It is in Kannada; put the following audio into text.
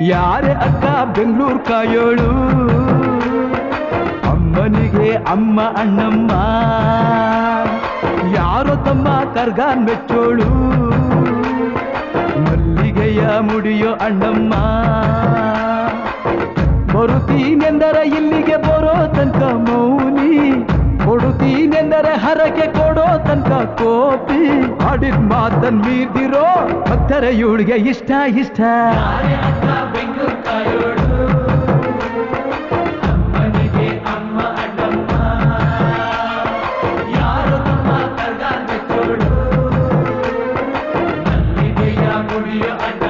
ಯಾರೇ ಅಕ್ಕ ಬೆಂಗಳೂರು ಕಾಯೋಳು ಅಮ್ಮನಿಗೆ ಅಮ್ಮ ಅಣ್ಣಮ್ಮ ಯಾರೋ ತಮ್ಮ ಕರ್ಗಾನ್ ಮೆಚ್ಚೋಳು ಮಲ್ಲಿಗೆಯ ಮುಡಿಯೋ ಅಣ್ಣಮ್ಮ ಬರುತ್ತೀನೆಂದರೆ ಇಲ್ಲಿಗೆ ಬರೋ ತನಕ ಮೌನಿ ಕೊಡುತ್ತೀನೆಂದರೆ ಹರಕೆ ಕೊಡೋ ತನಕ ಕೋಪಿ ಆಡಿದ ಮಾತನ್ ಮೀರ್ದಿರೋ ಭಕ್ತರ ಇವಳಿಗೆ ಇಷ್ಟ ಇಷ್ಟ ಅಮ್ಮನಿಗೆ ಅಮ್ಮ ಅಣ್ಣಮ್ಮ ಯಾರು ತಮ್ಮ ಕರ್ಗಾನ್ ಮೆಚ್ಚೋಳು ಮಲ್ಲಿಗೆಯ ಮುಡಿಯೋ ಅಣ್ಣ